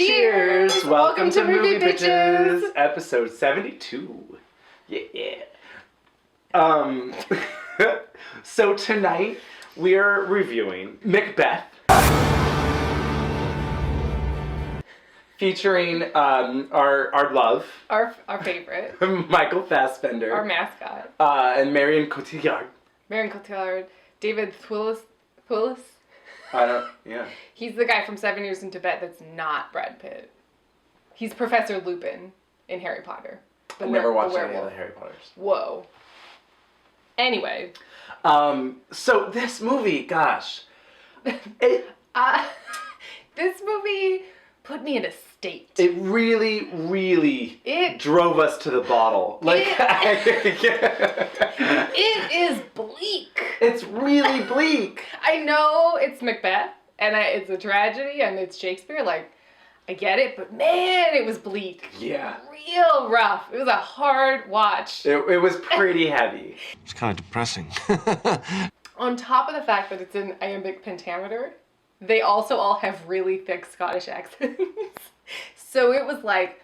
Cheers! Welcome to Movie Bitches! Episode 72. Yeah. So tonight we are reviewing Macbeth. Featuring our love. Our favorite. Michael Fassbender. Our mascot. And Marion Cotillard. David Thewlis. Yeah. He's the guy from 7 Years in Tibet that's not Brad Pitt. He's Professor Lupin in Harry Potter. I've never watched any of the Harry Potters. Whoa. Anyway. So this movie, gosh. This movie put me in a state. It really drove us to the bottle. It is bleak. It's really bleak. I know it's Macbeth, and it's a tragedy, and it's Shakespeare. I get it, but man, it was bleak. Yeah. Real rough. It was a hard watch. It was pretty heavy. It's kind of depressing. On top of the fact that it's in iambic pentameter, they also all have really thick Scottish accents. So it was like,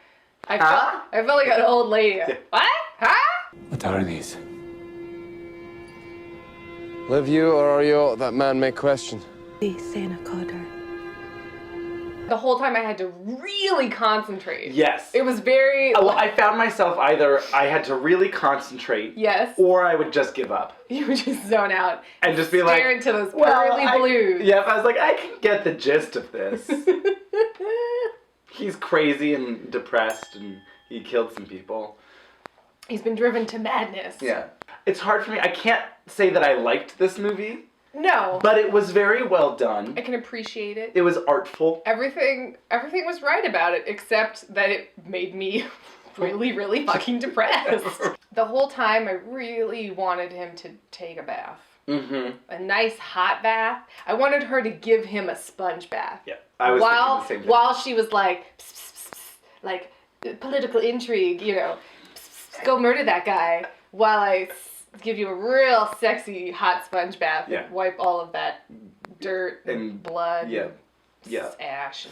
I felt like an old lady. What? Huh? What are these? Live you or are you that man may question? The whole time I had to really concentrate. Yes. It was very... Well, I found myself either I had to really concentrate. Yes. Or I would just give up. You would just zone out. And just be like... Stare into those pearly blues. Yep, I was like, I can get the gist of this. He's crazy and depressed and he killed some people. He's been driven to madness. Yeah. It's hard for me. I can't say that I liked this movie. No. But it was very well done. I can appreciate it. It was artful. Everything was right about it, except that it made me really fucking depressed. The whole time I really wanted him to take a bath. Mm-hmm. A nice hot bath. I wanted her to give him a sponge bath. Yeah. I was thinking the same thing. While she was like, pss, pss, pss, like, political intrigue, go murder that guy, while I give you a real sexy hot sponge bath and wipe all of that dirt and blood and ash.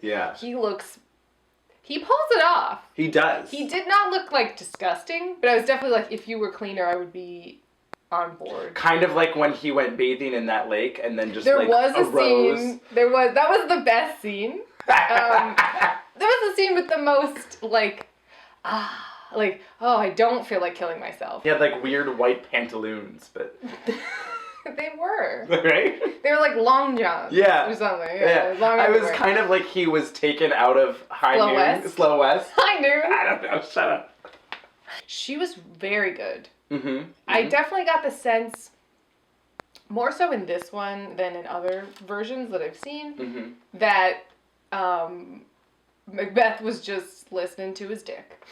Yeah. He pulls it off. He does. He did not look disgusting, but I was definitely if you were cleaner, I would be on board. Kind of like when he went bathing in that lake and then just there was a arose. Scene. That was the best scene. There was a scene with the most oh, I don't feel like killing myself. He had weird white pantaloons, but they were. Right? They were long johns. Yeah. Or something. Yeah. Long I was kind of he was taken out of Slow West. High Noon. I don't know. Shut up. She was very good. Mm-hmm. I definitely got the sense, more so in this one than in other versions that I've seen, that Macbeth was just listening to his dick.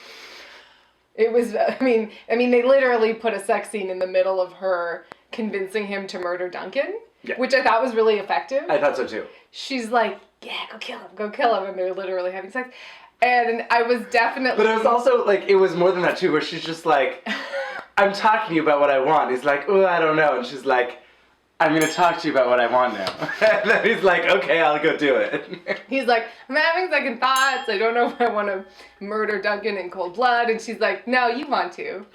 It was, I mean, they literally put a sex scene in the middle of her convincing him to murder Duncan, which I thought was really effective. I thought so too. She's like, yeah, go kill him, and they're literally having sex. And I was definitely... But it was also, it was more than that too, where she's just like, I'm talking to you about what I want. He's like, oh, I don't know. And she's like, I'm going to talk to you about what I want now. And then he's like, okay, I'll go do it. He's like, I'm having second thoughts. I don't know if I want to murder Duncan in cold blood. And she's like, no, you want to.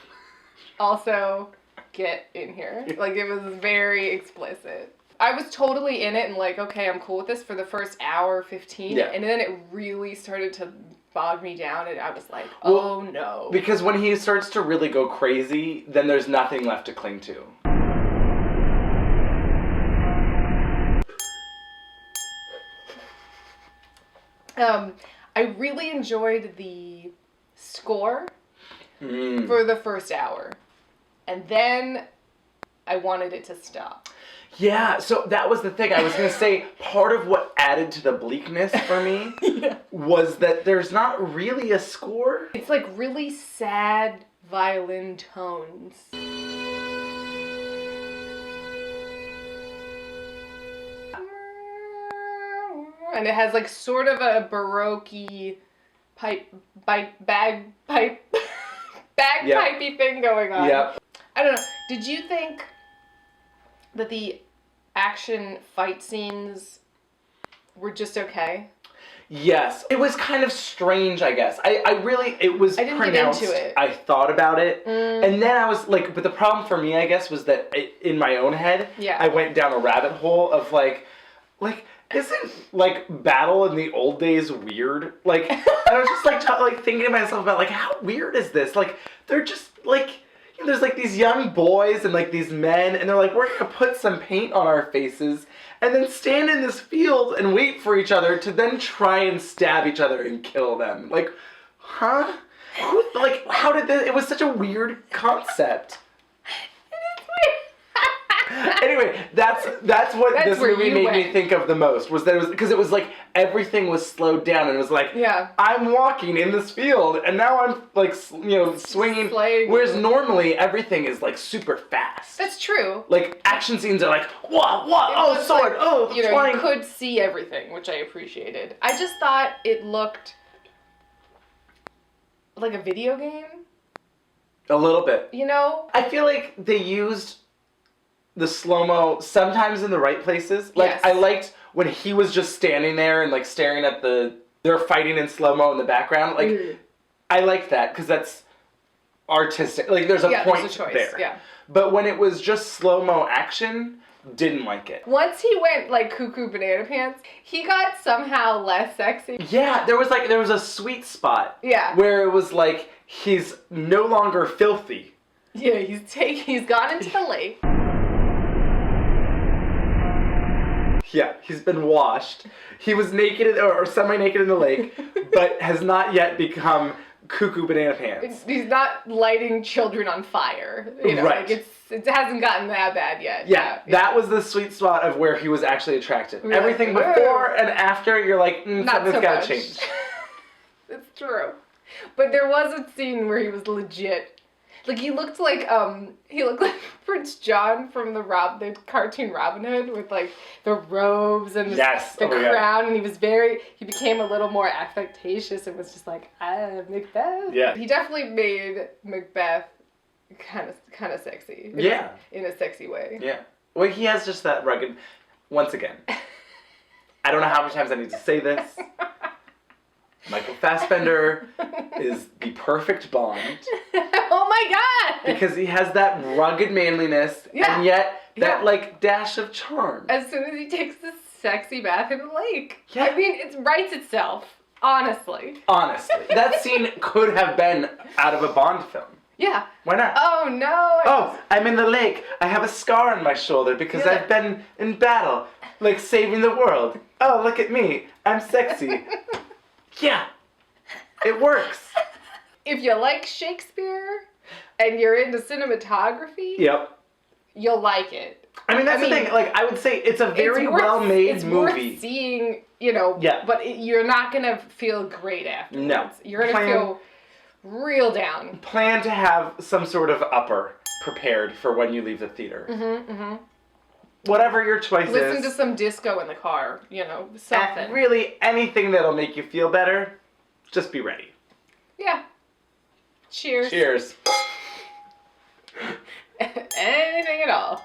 Also, get in here. It was very explicit. I was totally in it and okay, I'm cool with this for the first hour, 15. Yeah. And then it really started to bog me down and I was like, oh no. Because when he starts to really go crazy, then there's nothing left to cling to. I really enjoyed the score for the first hour. And then I wanted it to stop. Yeah, so that was the thing. I was going to say, part of what added to the bleakness for me was that there's not really a score. It's really sad violin tones. And it has sort of a Baroque bagpipey thing going on. Yep. I don't know. Did you think that the action fight scenes were just okay? Yes. It was kind of strange, I guess. It was I didn't pronounced. get into it. I thought about it. And then I was like, but the problem for me, I guess, was that in my own head, I went down a rabbit hole of like, isn't like battle in the old days weird? Like, and I was just like thinking to myself about like, how weird is this? Like, they're just like, you know, there's like these young boys and like these men, and they're like, we're gonna put some paint on our faces and then stand in this field and wait for each other to then try and stab each other and kill them. Like, huh? Like, how did this? It was such a weird concept. Anyway, that's what this movie made me think of the most, was that it was because it was like everything was slowed down and it was like, I'm walking in this field and now I'm like, you know, swinging. Whereas normally everything is like super fast. That's true. Like action scenes are like, what, oh, sword, oh, you know, flying. you could see everything, which I appreciated. I just thought it looked like a video game. A little bit. You know? I feel like they used the slow-mo sometimes in the right places. Like, I liked when he was just standing there and, like, staring at they're fighting in slow-mo in the background. Like, I liked that, because that's artistic. Like, there's a point there's a choice. there. Yeah. But when it was just slow-mo action, didn't like it. Once he went, like, cuckoo banana pants, he got somehow less sexy. Yeah, there was a sweet spot. Yeah. Where it was, like, he's no longer filthy. Yeah, he's gone into the lake. Yeah, he's been washed. He was naked or semi-naked in the lake, but has not yet become cuckoo banana pants. He's not lighting children on fire. You know, right. Like it hasn't gotten that bad yet. Yeah, that was the sweet spot of where he was actually attractive. Really? Everything before and after, you're like, something's gotta change. It's true. But there was a scene where he was legit. Like, he looked like Prince John from the cartoon Robin Hood, with, like, the robes and the crown, and he became a little more affectatious and was just like, Macbeth. Yeah. He definitely made Macbeth kind of sexy. In a sexy way. Yeah. Well, he has just that rugged, once again, I don't know how many times I need to say this, Michael Fassbender is the perfect Bond. Oh my god! Because he has that rugged manliness, and yet that like dash of charm. As soon as he takes this sexy bath in the lake. Yeah. I mean, it writes itself. Honestly. That scene could have been out of a Bond film. Yeah. Why not? Oh no. Oh, I'm in the lake. I have a scar on my shoulder because I've been in battle, like saving the world. Oh, look at me. I'm sexy. Yeah, it works. If you like Shakespeare and you're into cinematography, you'll like it. I mean, that's the thing. Like, I would say it's a very well-made movie. It's worth seeing, you know, but you're not going to feel great afterwards. No. You're going to feel real down. Plan to have some sort of upper prepared for when you leave the theater. Whatever your choice is. Listen to some disco in the car, you know, something. Really, anything that'll make you feel better, just be ready. Yeah. Cheers. Cheers. Anything at all.